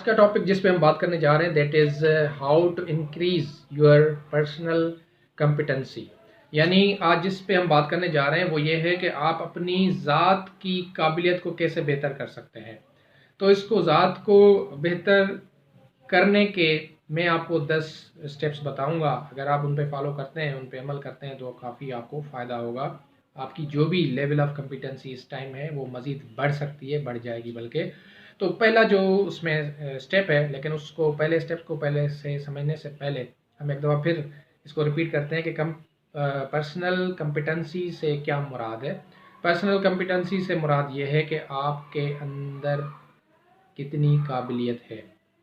आज का टॉपिक जिस पे हम बात करने जा रहे हैं that is how to increase your personal competency. यानी आज जिस पे हम बात करने जा रहे हैं वो ये है कि आप अपनी ज़ात की काबिलियत को कैसे बेहतर कर सकते हैं। तो इसको ज़ात को बेहतर करने के मैं आपको 10 स्टेप्स बताऊंगा। अगर आप उन पे फॉलो करते हैं, उन पे अमल करते हैं तो काफ़ी आपको फ़ायदा होगा। आपकी जो भी लेवल ऑफ कॉम्पिटेंसी इस टाइम है वो मज़ीद बढ़ सकती है, बढ़ जाएगी बल्कि। तो पहला जो उसमें स्टेप है, लेकिन उसको पहले स्टेप को पहले से समझने से पहले हम एक दफ़ा फिर इसको रिपीट करते हैं कि पर्सनल कॉम्पिटेंसी से क्या मुराद है। पर्सनल कॉम्पिटेंसी से मुराद ये है कि आपके अंदर कितनी काबिलियत है,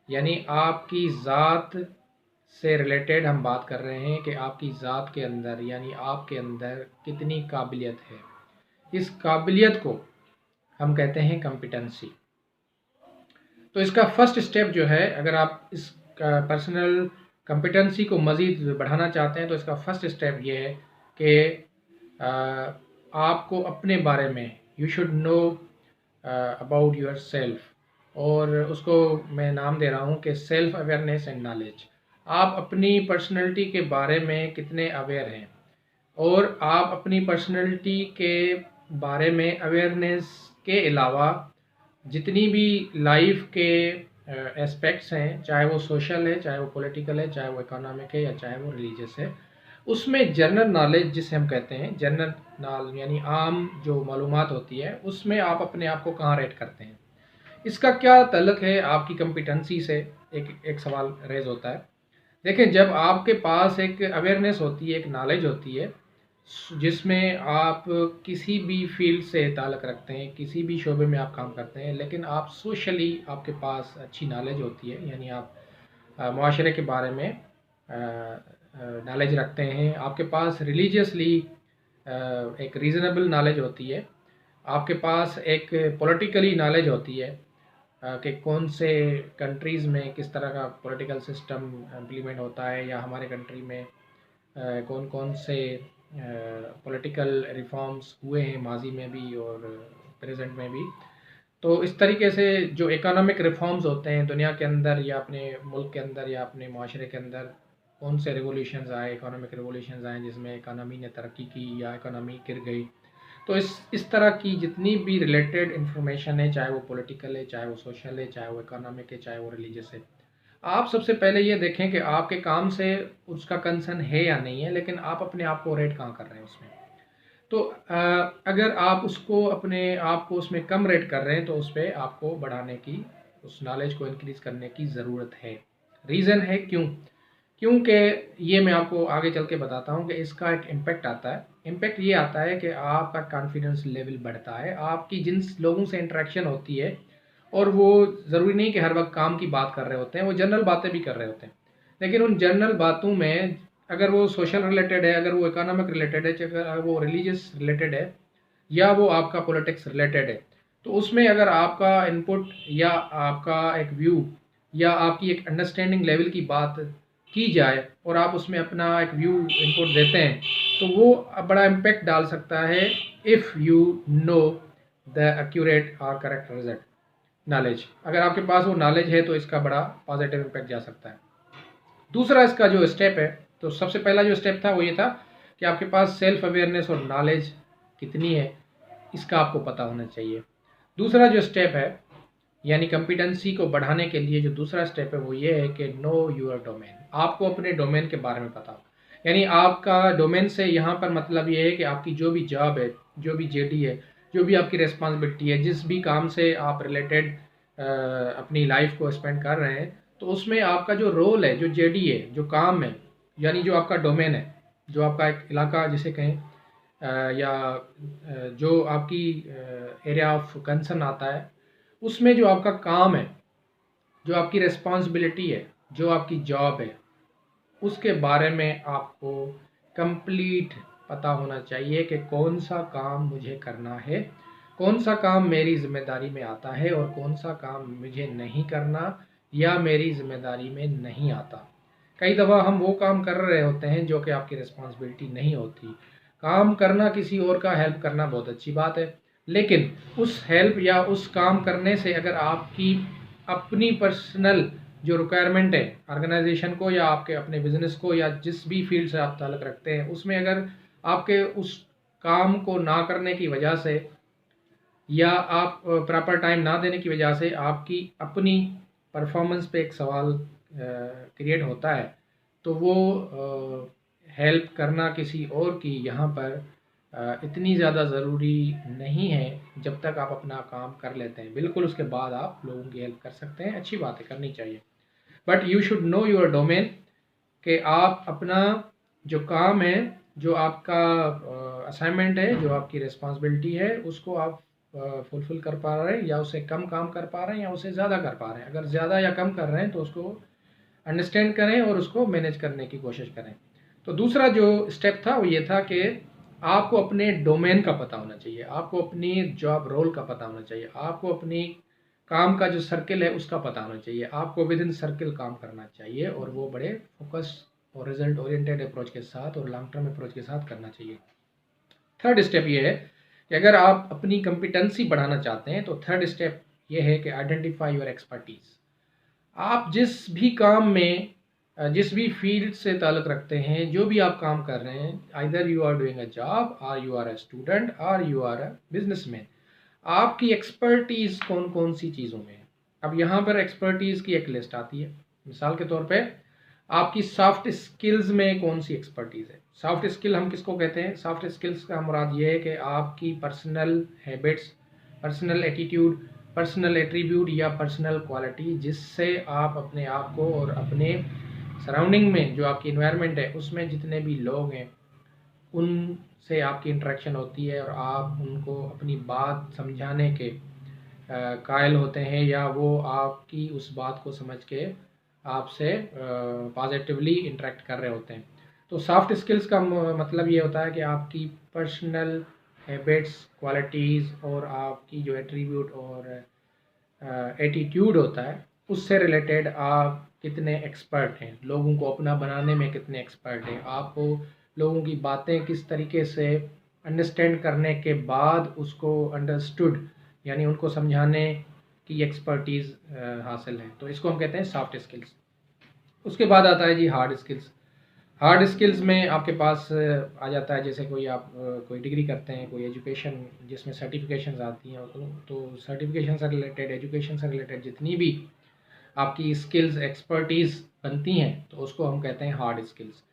यानी आपकी ज़ात से रिलेटेड हम बात कर रहे हैं कि आपकी ज़ात के अंदर यानी आपके अंदर कितनी काबिलियत है। इस काबिलियत को हम कहते हैं कॉम्पिटेंसी। तो इसका फर्स्ट स्टेप जो है, अगर आप इस पर्सनल कॉम्पिटेंसी को मज़ीद बढ़ाना चाहते हैं तो इसका फर्स्ट स्टेप ये है कि आपको अपने बारे में you should know about your self, और उसको मैं नाम दे रहा हूँ कि सेल्फ अवेयरनेस एंड नॉलेज। आप अपनी पर्सनैलिटी के बारे में कितने अवेयर हैं, और आप अपनी पर्सनैलिटी के बारे में अवेयरनेस के अलावा जितनी भी लाइफ के एस्पेक्ट्स हैं, चाहे वो सोशल है, चाहे वो पॉलिटिकल है, चाहे वो इकोनॉमिक है, या चाहे वो रिलीजियस है, उसमें जनरल नॉलेज जिसे हम कहते हैं, जनरल नॉलेज यानी आम जो मालूमात होती है, उसमें आप अपने आप को कहाँ रेट करते हैं। इसका क्या ताल्लुक है आपकी कॉम्पिटेंसी से, एक सवाल रेज होता है। देखें, जब आपके पास एक अवेयरनेस होती है, एक नॉलेज होती है, जिसमें आप किसी भी फील्ड से ताल्लुक़ रखते हैं, किसी भी शोबे में आप काम करते हैं, लेकिन आप सोशली आपके पास अच्छी नॉलेज होती है, यानी आप माशरे के बारे में नॉलेज रखते हैं, आपके पास रिलीजियसली एक रीज़नेबल नॉलेज होती है, आपके पास एक पॉलिटिकली नॉलेज होती है कि कौन से कंट्रीज़ में किस तरह का पॉलिटिकल सिस्टम इम्प्लीमेंट होता है, या हमारे कंट्री में कौन कौन से पॉलिटिकल रिफॉर्म्स हुए हैं माजी में भी और प्रेजेंट में भी। तो इस तरीके से जो इकोनॉमिक रिफॉर्म्स होते हैं दुनिया के अंदर या अपने मुल्क के अंदर या अपने माशरे के अंदर, कौन से रेवोल्यूशंस आए, इकोनॉमिक रेवोल्यूशंस आए जिसमें इकोनॉमी ने तरक्की की या इकोनॉमी गिर गई। तो इस तरह की जितनी भी रिलेटेड इन्फॉर्मेशन है, चाहे वो पॉलिटिकल है, चाहे वो सोशल है, चाहे वो इकोनॉमिक है, चाहे वो रिलीजियस है, आप सबसे पहले ये देखें कि आपके काम से उसका कंसर्न है या नहीं है, लेकिन आप अपने आप को रेट कहाँ कर रहे हैं उसमें। तो अगर आप उसको अपने आप को उसमें कम रेट कर रहे हैं तो उस पर आपको बढ़ाने की, उस नॉलेज को इंक्रीज़ करने की ज़रूरत है। रीज़न है क्योंकि ये मैं आपको आगे चल के बताता हूँ कि इसका एक इम्पेक्ट आता है। इम्पेक्ट ये आता है कि आपका कॉन्फिडेंस लेवल बढ़ता है, आपकी जिन लोगों से इंटरेक्शन होती है, और वो ज़रूरी नहीं कि हर वक्त काम की बात कर रहे होते हैं, वो जनरल बातें भी कर रहे होते हैं, लेकिन उन जनरल बातों में अगर वो सोशल रिलेटेड है, अगर वो इकोनॉमिक रिलेटेड है, अगर वो रिलीजियस रिलेटेड है, या वो आपका पॉलिटिक्स रिलेटेड है, तो उसमें अगर आपका इनपुट या आपका एक व्यू या आपकी एक अंडरस्टैंडिंग लेवल की बात की जाए और आप उसमें अपना एक व्यू इनपुट देते हैं, तो वो बड़ा इम्पेक्ट डाल सकता है if you know the accurate और करेक्ट रिजल्ट नॉलेज। अगर आपके पास वो नॉलेज है तो इसका बड़ा पॉजिटिव इम्पैक्ट जा सकता है। दूसरा इसका जो स्टेप है, तो सबसे पहला जो स्टेप था वो ये था कि आपके पास सेल्फ अवेयरनेस और नॉलेज कितनी है, इसका आपको पता होना चाहिए। दूसरा जो स्टेप है, यानी कॉम्पिटेंसी को बढ़ाने के लिए जो दूसरा स्टेप है वो ये है कि नो योर डोमेन। आपको अपने डोमेन के बारे में पता हो, यानी आपका डोमेन से यहाँ पर मतलब ये है कि आपकी जो भी जॉब है, जो भी जेडी है, जो भी आपकी रिस्पॉन्सिबिलिटी है, जिस भी काम से आप रिलेटेड अपनी लाइफ को स्पेंड कर रहे हैं, तो उसमें आपका जो रोल है, जो जेडी है, जो काम है, यानी जो आपका डोमेन है, जो आपका एक इलाका जिसे कहें, या जो आपकी एरिया ऑफ कंसर्न आता है, उसमें जो आपका काम है, जो आपकी रिस्पॉन्सिबिलिटी है, जो आपकी जॉब है, उसके बारे में आपको कंप्लीट पता होना चाहिए कि कौन सा काम मुझे करना है, कौन सा काम मेरी ज़िम्मेदारी में आता है और कौन सा काम मुझे नहीं करना या मेरी ज़िम्मेदारी में नहीं आता। कई दफ़ा हम वो काम कर रहे होते हैं जो कि आपकी रिस्पॉन्सिबिलिटी नहीं होती। काम करना, किसी और का हेल्प करना बहुत अच्छी बात है, लेकिन उस हेल्प या उस काम करने से अगर आपकी अपनी पर्सनल जो रिक्वायरमेंट है ऑर्गेनाइजेशन को या आपके अपने बिजनेस को या जिस भी फील्ड से आप ताल्लुक़ रखते हैं उसमें अगर आपके उस काम को ना करने की वजह से या आप प्रॉपर टाइम ना देने की वजह से आपकी अपनी परफॉर्मेंस पे एक सवाल क्रिएट होता है, तो वो हेल्प करना किसी और की यहाँ पर इतनी ज़्यादा ज़रूरी नहीं है जब तक आप अपना काम कर लेते हैं। बिल्कुल उसके बाद आप लोगों की हेल्प कर सकते हैं, अच्छी बातें करनी चाहिए, but you should know your domain कि आप अपना जो काम है, जो आपका असाइनमेंट है, जो आपकी रिस्पॉन्सिबिलिटी है, उसको आप फुलफिल कर पा रहे हैं या उससे कम काम कर पा रहे हैं या उससे ज़्यादा कर पा रहे हैं। अगर ज़्यादा या कम कर रहे हैं तो उसको अंडरस्टैंड करें और उसको मैनेज करने की कोशिश करें। तो दूसरा जो स्टेप था वो ये था कि आपको अपने डोमेन का पता होना चाहिए, आपको अपनी जॉब रोल का पता होना चाहिए, आपको अपनी काम का जो सर्किल है उसका पता होना चाहिए, आपको विद इन सर्किल काम करना चाहिए और वो बड़े फोकस और रिजल्ट ओरिएंटेड अप्रोच के साथ और लॉन्ग टर्म अप्रोच के साथ करना चाहिए। थर्ड स्टेप ये है कि अगर आप अपनी कॉम्पिटेंसी बढ़ाना चाहते हैं तो थर्ड स्टेप ये है कि आइडेंटिफाई योर एक्सपर्टीज़। आप जिस भी काम में जिस भी फील्ड से ताल्लुक़ रखते हैं, जो भी आप काम कर रहे हैं, either you are doing a job और यू आर अ स्टूडेंट और यू आर अ बिजनेसमैन, आपकी एक्सपर्टीज़ कौन कौन सी चीज़ों में है। अब यहाँ पर एक्सपर्टीज़ की एक लिस्ट आती है। मिसाल के तौर पे आपकी सॉफ्ट स्किल्स में कौन सी एक्सपर्टीज़ है। सॉफ्ट स्किल हम किसको कहते हैं? सॉफ्ट स्किल्स का मुराद ये है कि आपकी personal habits, personal attitude, personal attribute या पर्सनल क्वालिटी जिससे आप अपने आप को और अपने सराउंडिंग में जो आपकी इन्वायरमेंट है उसमें जितने भी लोग हैं उनसे आपकी इंटरेक्शन होती है और आप उनको अपनी बात समझाने के कायल होते हैं या वो आपकी उस बात को समझ के आपसे पॉजिटिवली इंटरेक्ट कर रहे होते हैं। तो सॉफ्ट स्किल्स का मतलब ये होता है कि आपकी पर्सनल हैबिट्स, क्वालिटीज़ और आपकी जो एट्रीब्यूट और एटीट्यूड होता है उससे रिलेटेड आप कितने एक्सपर्ट हैं, लोगों को अपना बनाने में कितने एक्सपर्ट हैं, आपको लोगों की बातें किस तरीके से अंडरस्टैंड करने के बाद उसको अंडरस्टूड यानी उनको समझाने की एक्सपर्टीज़ हासिल है। तो इसको हम कहते हैं सॉफ्ट स्किल्स। उसके बाद आता है जी हार्ड स्किल्स। हार्ड स्किल्स में आपके पास आ जाता है जैसे कोई आप कोई डिग्री करते हैं, कोई एजुकेशन जिसमें सर्टिफिकेशंस आती हैं, तो सर्टिफिकेशन से रिलेटेड, एजुकेशन से रिलेटेड जितनी भी आपकी स्किल्स, एक्सपर्टीज़ बनती हैं तो उसको हम कहते हैं हार्ड स्किल्स।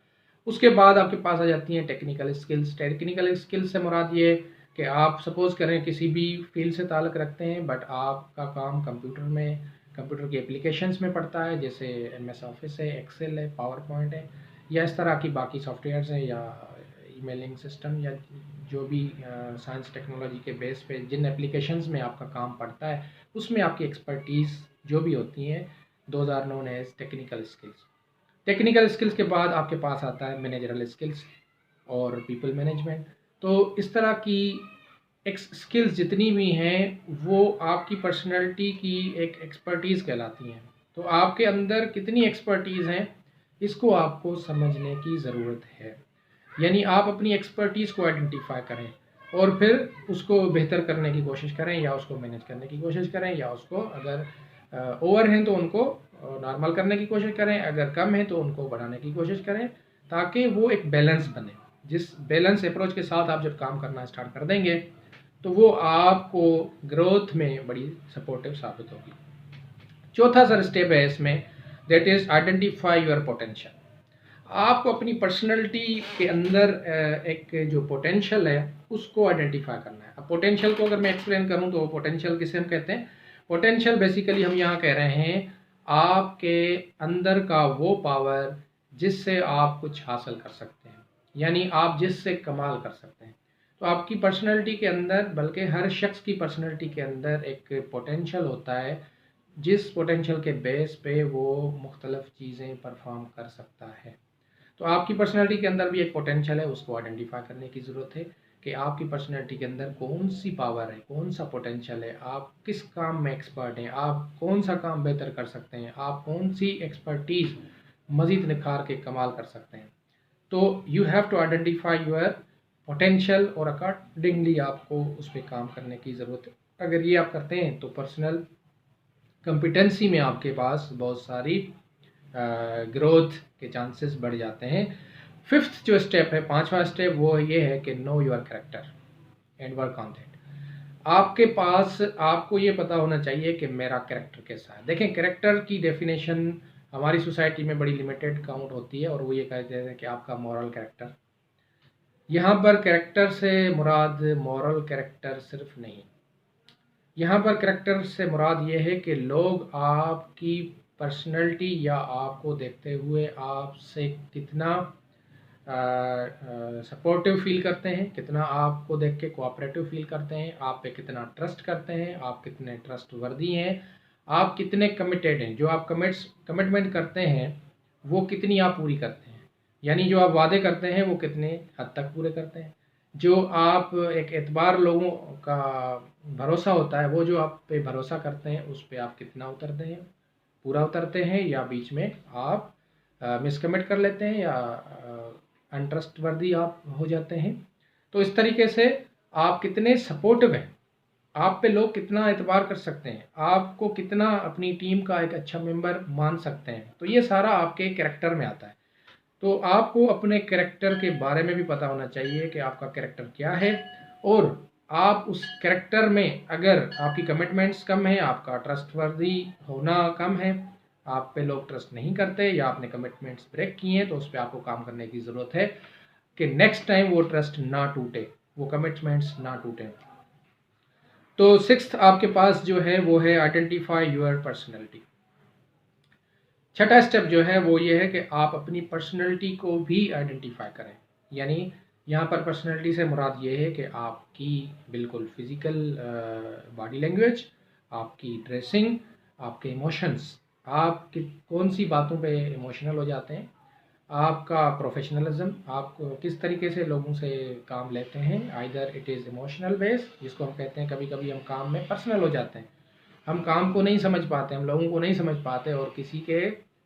उसके बाद आपके पास आ जाती हैं टेक्निकल स्किल्स। टेक्निकल स्किल्स से मुराद ये कि आप सपोज़ करें किसी भी फील्ड से ताल्लुक़ रखते हैं बट आपका काम कंप्यूटर में, कंप्यूटर की एप्लीकेशंस में पड़ता है, जैसे MS ऑफिस है, एक्सेल है, पावर पॉइंट है या इस तरह की बाकी सॉफ्टवेयर्स हैं या ईमेलिंग सिस्टम या जो भी साइंस टेक्नोलॉजी के बेस पे जिन एप्लीकेशंस में आपका काम पड़ता है उसमें आपकी एक्सपर्टीज़ जो भी होती हैं, those are known as technical skills. Technical skills के बाद आपके पास आता है मैनेजरल स्किल्स और पीपल मैनेजमेंट। तो इस तरह की स्किल्स जितनी भी हैं वो आपकी पर्सनैलिटी की एक एक्सपर्टीज़ कहलाती हैं। तो आपके अंदर कितनी एक्सपर्टीज़ हैं इसको आपको समझने की ज़रूरत है, यानी आप अपनी एक्सपर्टीज़ को आइडेंटिफाई करें और फिर उसको बेहतर करने की कोशिश करें या उसको मैनेज करने की कोशिश करें या उसको अगर ओवर हैं तो उनको नॉर्मल करने की कोशिश करें, अगर कम है तो उनको बढ़ाने की कोशिश करें ताकि वो एक बैलेंस बने। जिस बैलेंस अप्रोच के साथ आप जब काम करना स्टार्ट कर देंगे तो वो आपको ग्रोथ में बड़ी सपोर्टिव साबित होगी। चौथा सर स्टेप है इसमें, that is identify your potential. आपको अपनी पर्सनैलिटी के अंदर एक जो पोटेंशियल है उसको आइडेंटिफाई करना है। अब पोटेंशियल को अगर मैं एक्सप्लेन करूं तो पोटेंशियल किसे हम कहते हैं? पोटेंशियल बेसिकली हम यहाँ कह रहे हैं आपके अंदर का वो पावर जिससे आप कुछ हासिल कर सकते हैं, यानी आप जिससे कमाल कर सकते हैं। तो आपकी पर्सनैलिटी के अंदर, बल्कि हर शख्स की पर्सनैलिटी के अंदर एक पोटेंशियल होता है जिस पोटेंशियल के बेस पे वो मुख्तलिफ चीज़ें परफॉर्म कर सकता है। तो आपकी पर्सनैलिटी के अंदर भी एक पोटेंशियल है, उसको आइडेंटिफाई करने की ज़रूरत है कि आपकी पर्सनैलिटी के अंदर कौन सी पावर है, कौन सा पोटेंशियल है, आप किस काम में एक्सपर्ट हैं, आप कौन सा काम बेहतर कर सकते हैं, आप कौन सी एक्सपर्टीज़ मज़ीद निखार के कमाल कर सकते हैं। तो you have to identify your potential और अकॉर्डिंगली आपको उस पर काम करने की ज़रूरत है। अगर ये आप करते हैं तो पर्सनल कॉम्पिटेंसी में आपके पास बहुत सारी ग्रोथ के चांसेस बढ़ जाते हैं। फिफ्थ जो स्टेप है, पांचवा स्टेप, वो ये है कि know your character and work on that. आपके पास आपको ये पता होना चाहिए कि मेरा कैरेक्टर कैसा है। देखें, कैरेक्टर की डेफिनेशन हमारी सोसाइटी में बड़ी लिमिटेड काउंट होती है और वो ये कहते हैं कि आपका मॉरल कैरेक्टर। यहाँ पर कैरेक्टर से मुराद मॉरल कैरेक्टर सिर्फ नहीं, यहाँ पर कैरेक्टर से मुराद ये है कि लोग आपकी पर्सनैलिटी या आपको देखते हुए आपसे कितना सपोर्टिव फील करते हैं, कितना आपको देख के कोऑपरेटिव फील करते हैं, आप पे कितना ट्रस्ट करते हैं, आप कितने ट्रस्ट वर्दी हैं, आप कितने कमिटेड हैं, जो आप कमिटमेंट करते हैं वो कितनी आप पूरी करते हैं, यानी जो आप वादे करते हैं वो कितने हद तक पूरे करते हैं, जो आप एक एतबार लोगों का भरोसा होता है, वो जो आप पे भरोसा करते हैं उस पर आप कितना उतरते हैं, पूरा उतरते हैं, या बीच में आप मिसकमिट कर लेते हैं या अनट्रस्टवर्दी आप हो जाते हैं। तो इस तरीके से आप कितने सपोर्टिव हैं, आप पे लोग कितना एतबार कर सकते हैं, आपको कितना अपनी टीम का एक अच्छा मेंबर मान सकते हैं, तो ये सारा आपके कैरेक्टर में आता है। तो आपको अपने कैरेक्टर के बारे में भी पता होना चाहिए कि आपका कैरेक्टर क्या है, और आप उस कैरेक्टर में अगर आपकी कमिटमेंट्स कम है, आपका ट्रस्टवर्दी होना कम है, आप पे लोग ट्रस्ट नहीं करते या आपने कमिटमेंट्स ब्रेक किए हैं, तो उस पर आपको काम करने की ज़रूरत है कि नेक्स्ट टाइम वो ट्रस्ट ना टूटे, वो कमिटमेंट्स ना टूटे। तो सिक्स्थ आपके पास जो है वो है आइडेंटिफाई योर पर्सनैलिटी। छठा स्टेप जो है वो ये है कि आप अपनी पर्सनैलिटी को भी आइडेंटिफाई करें। यानी यहाँ पर पर्सनैलिटी से मुराद ये है कि आपकी बिल्कुल फिजिकल बॉडी लैंग्वेज, आपकी ड्रेसिंग, आपके इमोशंस, आप कौन सी बातों पे इमोशनल हो जाते हैं, आपका प्रोफेशनलिज्म, आप किस तरीके से लोगों से काम लेते हैं, either it is emotional base, जिसको हम कहते हैं कभी कभी हम काम में पर्सनल हो जाते हैं, हम काम को नहीं समझ पाते, हम लोगों को नहीं समझ पाते और किसी के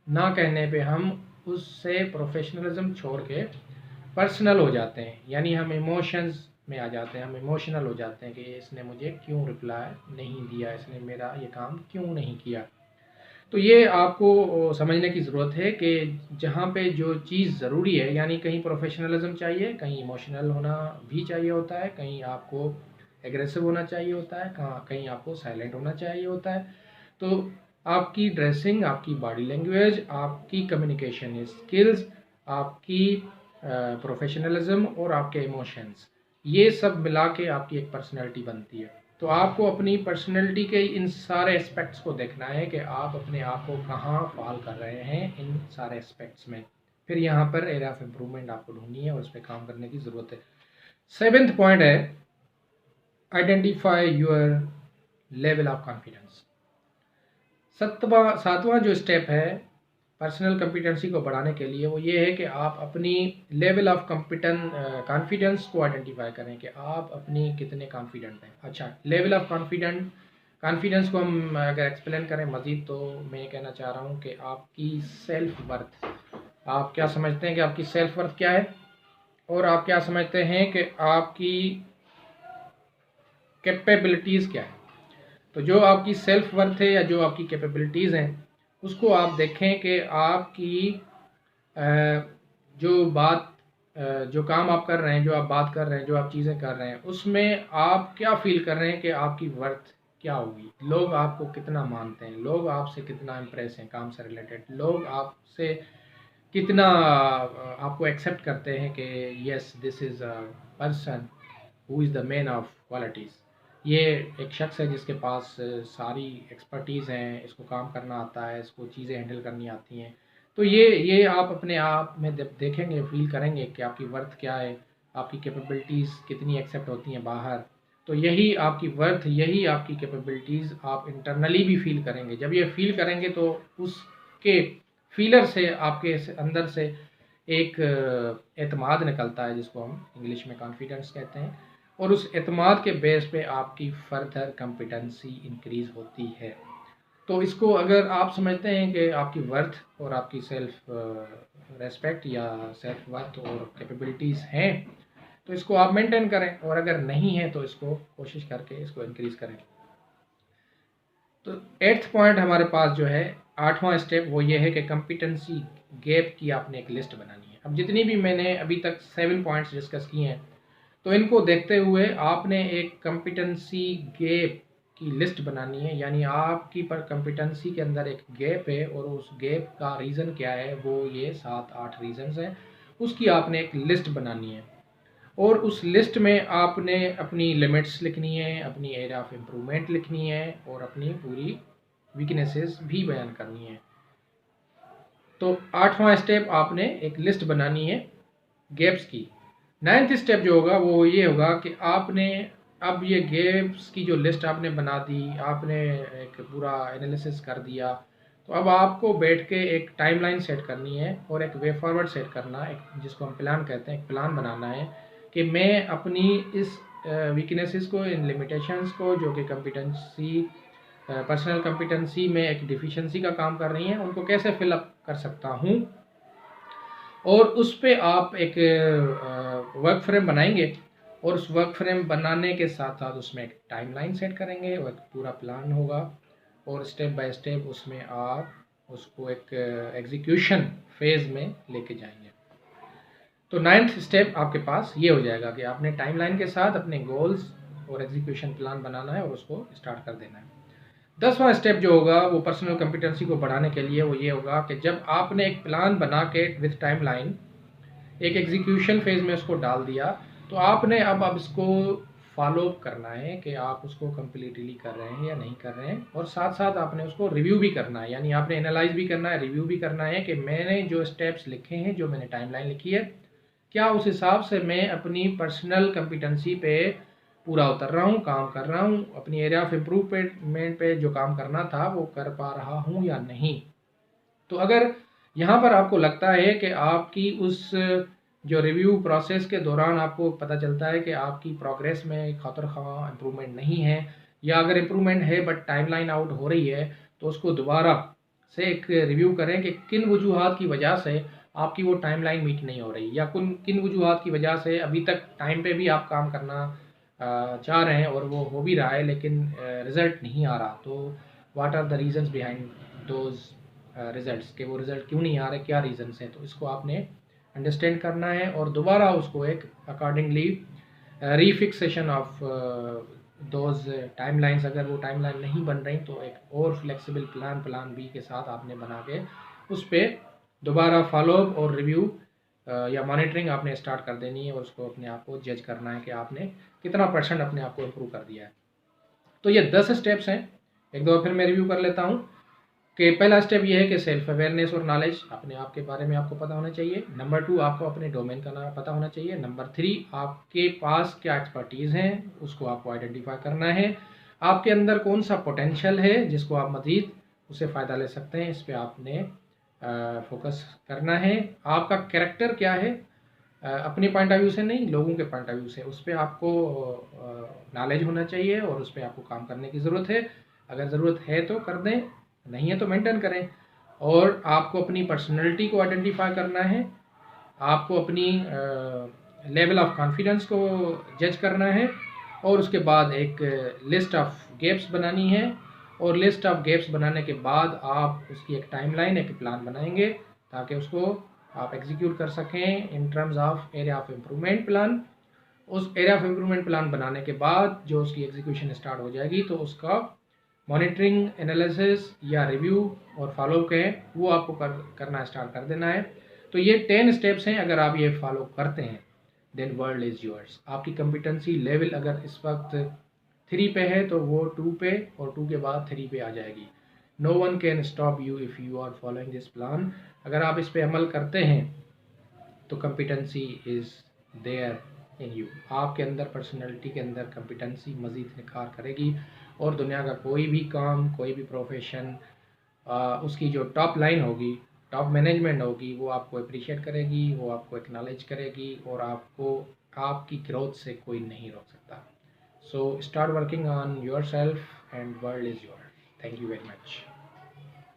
ना कहने पे हम उससे प्रोफेशनलिज्म छोड़ के पर्सनल हो जाते हैं, यानी हम इमोशंस में आ जाते हैं, हम इमोशनल हो जाते हैं कि इसने मुझे क्यों रिप्लाई नहीं दिया, इसने मेरा ये काम क्यों नहीं किया। तो ये आपको समझने की ज़रूरत है कि जहाँ पे जो चीज़ ज़रूरी है, यानी कहीं प्रोफेशनलिज्म चाहिए, कहीं इमोशनल होना भी चाहिए होता है, कहीं आपको एग्रेसिव होना चाहिए होता है, कहीं आपको साइलेंट होना चाहिए होता है। तो आपकी ड्रेसिंग, आपकी बॉडी लैंग्वेज, आपकी कम्युनिकेशन स्किल्स, आपकी प्रोफेशनलिज्म और आपके इमोशंस, ये सब मिला के आपकी एक पर्सनैलिटी बनती है। तो आपको अपनी पर्सनैलिटी के इन सारे एस्पेक्ट्स को देखना है कि आप अपने आप को कहाँ फॉल कर रहे हैं इन सारे एस्पेक्ट्स में, फिर यहाँ पर एरिया ऑफ इम्प्रूवमेंट आपको ढूंढनी है और उस पर काम करने की ज़रूरत है। सेवेंथ पॉइंट है identify your level of confidence. सातवां जो स्टेप है पर्सनल कॉम्पिटेंसी को बढ़ाने के लिए, वो ये है कि आप अपनी लेवल ऑफ कॉन्फिडेंस को आइडेंटिफाई करें कि आप अपनी कितने कॉन्फिडेंट हैं। अच्छा, लेवल ऑफ कॉन्फिडेंस को हम अगर एक्सप्लेन करें मज़ीद, तो मैं कहना चाह रहा हूँ कि आपकी सेल्फ वर्थ, आप क्या समझते हैं कि आपकी सेल्फ वर्थ क्या है, और आप क्या समझते हैं कि आपकी कैपेबिलिटीज़ क्या है। तो जो आपकी सेल्फ वर्थ है या जो आपकी कैपेबिलिटीज़ हैं, उसको आप देखें कि आपकी जो जो काम आप कर रहे हैं, जो आप बात कर रहे हैं, जो आप चीज़ें कर रहे हैं, उसमें आप क्या फील कर रहे हैं कि आपकी वर्थ क्या होगी, लोग आपको कितना मानते हैं, लोग आपसे कितना इम्प्रेस हैं काम से रिलेटेड, लोग आपसे कितना आपको एक्सेप्ट करते हैं कि yes this is a person who is the man of qualities, ये एक शख्स है जिसके पास सारी एक्सपर्टीज़ हैं, इसको काम करना आता है, इसको चीज़ें हैंडल करनी आती हैं। तो ये आप अपने आप में देखेंगे, फील करेंगे कि आपकी वर्थ क्या है, आपकी कैपेबिलिटीज़ कितनी एक्सेप्ट होती हैं बाहर। तो यही आपकी वर्थ, यही आपकी कैपेबिलिटीज़ आप इंटरनली भी फील करेंगे। जब ये फील करेंगे तो उसके फीलर से आपके अंदर से एक एतमाद निकलता है, जिसको हम इंग्लिश में कॉन्फिडेंस कहते हैं, और उस एतमाद के बेस पे आपकी फर्दर कॉम्पिटेंसी इंक्रीज़ होती है। तो इसको अगर आप समझते हैं कि आपकी वर्थ और आपकी सेल्फ रेस्पेक्ट या सेल्फ वर्थ और कैपेबिलिटीज़ हैं, तो इसको आप मेंटेन करें, और अगर नहीं है तो इसको कोशिश करके इसको इंक्रीज़ करें। तो 8th पॉइंट हमारे पास जो है 8वां स्टेप वो ये है कि कॉम्पिटेंसी गैप की आपने एक लिस्ट बनानी है। अब जितनी भी मैंने अभी तक 7 पॉइंट्स डिस्कस किए हैं, तो इनको देखते हुए आपने एक कॉम्पिटेंसी गैप की लिस्ट बनानी है, यानी आपकी पर कॉम्पिटेंसी के अंदर एक गैप है और उस गैप का रीज़न क्या है, वो ये 7-8 रीजंस हैं, उसकी आपने एक लिस्ट बनानी है। और उस लिस्ट में आपने अपनी लिमिट्स लिखनी है, अपनी एरिया ऑफ इम्प्रूवमेंट लिखनी है और अपनी पूरी वीकनेसेस भी बयान करनी है। तो 8वां स्टेप आपने एक लिस्ट बनानी है गैप्स की। 9th स्टेप जो होगा वो ये होगा कि आपने अब ये गैप्स की जो लिस्ट आपने बना दी, आपने एक पूरा एनालिसिस कर दिया, तो अब आपको बैठ के एक टाइमलाइन सेट करनी है और एक वे फॉरवर्ड सेट करना है, जिसको हम प्लान कहते हैं। एक प्लान बनाना है कि मैं अपनी इस वीकनेसेस को, इन लिमिटेशंस को जो कि कॉम्पिटेंसी पर्सनल कॉम्पिटेंसी में एक डिफिशिएंसी का काम कर रही हैं, उनको कैसे फिलअप कर सकता हूँ। और उस पे आप एक वर्क फ्रेम बनाएंगे और उस वर्क फ्रेम बनाने के साथ साथ उसमें एक टाइमलाइन सेट करेंगे और एक पूरा प्लान होगा और स्टेप बाय स्टेप उसमें आप उसको एक एग्जीक्यूशन फेज में लेके जाएंगे। तो 9th स्टेप आपके पास ये हो जाएगा कि आपने टाइमलाइन के साथ अपने गोल्स और एग्जीक्यूशन प्लान बनाना है और उसको स्टार्ट कर देना है। 10वां स्टेप जो होगा वो पर्सनल कॉम्पिटेंसी को बढ़ाने के लिए वो ये होगा कि जब आपने एक प्लान बना के विथ टाइमलाइन एक एग्जीक्यूशन फेज में उसको डाल दिया, तो आपने अब इसको फॉलो अप करना है कि आप उसको कम्प्लीटली कर रहे हैं या नहीं कर रहे हैं, और साथ साथ आपने उसको रिव्यू भी करना है, यानी आपने एनालाइज भी करना है, रिव्यू भी करना है कि मैंने जो स्टेप्स लिखे हैं, जो मैंने टाइमलाइन लिखी है, क्या उस हिसाब से मैं अपनी पर्सनल कॉम्पिटेंसी पे पूरा उतर रहा हूँ, काम कर रहा हूँ, अपनी एरिया ऑफ इम्प्रूवमेंट पे जो काम करना था वो कर पा रहा हूँ या नहीं। तो अगर यहाँ पर आपको लगता है कि आपकी उस जो रिव्यू प्रोसेस के दौरान आपको पता चलता है कि आपकी प्रोग्रेस में खातिर ख़वाह इम्प्रूवमेंट नहीं है, या अगर इम्प्रूवमेंट है बट टाइमलाइन आउट हो रही है, तो उसको दोबारा से एक रिव्यू करें कि किन वजूहात की वजह से आपकी वो टाइमलाइन मीट नहीं हो रही, या किन वजूहात की वजह से अभी तक टाइम पे भी आप काम करना चाह रहे हैं और वो हो भी रहा है लेकिन रिज़ल्ट नहीं आ रहा। तो what are the reasons behind those results, के वो रिज़ल्ट क्यों नहीं आ रहे, क्या रीजंस हैं, तो इसको आपने अंडरस्टैंड करना है और दोबारा उसको एक अकॉर्डिंगली रीफिक्सेशन ऑफ दोज टाइमलाइंस, अगर वो टाइमलाइन नहीं बन रही तो एक और फ्लेक्सिबल प्लान बी के साथ आपने बना के उस पर दोबारा फॉलोअप और रिव्यू या मॉनिटरिंग आपने स्टार्ट कर देनी है और उसको अपने आप को जज करना है कि आपने कितना % अपने आप को इम्प्रूव कर दिया है। तो ये 10 स्टेप्स हैं। एक दो फिर मैं रिव्यू कर लेता हूँ कि पहला स्टेप ये है कि सेल्फ अवेयरनेस और नॉलेज, अपने आप के बारे में आपको पता होना चाहिए। नंबर 2, आपको अपने डोमेन का नाम पता होना चाहिए। नंबर 3, आपके पास क्या एक्सपर्टीज़ हैं उसको आपको आइडेंटिफाई करना है। आपके अंदर कौन सा पोटेंशियल है जिसको आप मज़ीद उससे फ़ायदा ले सकते हैं, इस पर आपने फोकस करना है। आपका कैरेक्टर क्या है, अपने पॉइंट ऑफ व्यू से नहीं, लोगों के पॉइंट ऑफ व्यू से, उस पर आपको नॉलेज होना चाहिए और उस पर आपको काम करने की ज़रूरत है। अगर ज़रूरत है तो कर दें, नहीं है तो मेंटेन करें। और आपको अपनी पर्सनैलिटी को आइडेंटिफाई करना है, आपको अपनी लेवल ऑफ कॉन्फिडेंस को जज करना है और उसके बाद एक लिस्ट ऑफ गैप्स बनानी है। और लिस्ट ऑफ गैप्स बनाने के बाद आप उसकी एक टाइमलाइन, एक प्लान बनाएंगे ताकि उसको आप एग्जीक्यूट कर सकें in terms of area of improvement plan. उस एरिया ऑफ इम्प्रूवमेंट प्लान बनाने के बाद जो उसकी एग्जीक्यूशन स्टार्ट हो जाएगी, तो उसका मॉनिटरिंग, एनालिसिस या रिव्यू और फॉलो के वो आपको करना स्टार्ट कर देना है। तो ये 10 स्टेप्स हैं, अगर आप ये फॉलो करते हैं देन वर्ल्ड इज़ योर्स। आपकी कॉम्पिटेंसी लेवल अगर इस वक्त 3 पे है तो वो 2 पे और 2 के बाद 3 पे आ जाएगी। No one can stop you if you are following this plan. अगर आप इस पे अमल करते हैं तो competency is there in you. आपके अंदर, पर्सनैलिटी के अंदर कॉम्पिटेंसी मज़ीद निखार करेगी और दुनिया का कोई भी काम, कोई भी प्रोफेशन, उसकी जो टॉप लाइन होगी, टॉप मैनेजमेंट होगी, वो आपको अप्रिशिएट करेगी, वो आपको एक्नॉलेज करेगी और आपको आपकी ग्रोथ से कोई नहीं रोक सकता। So start working on your self and world is your. Thank you very much.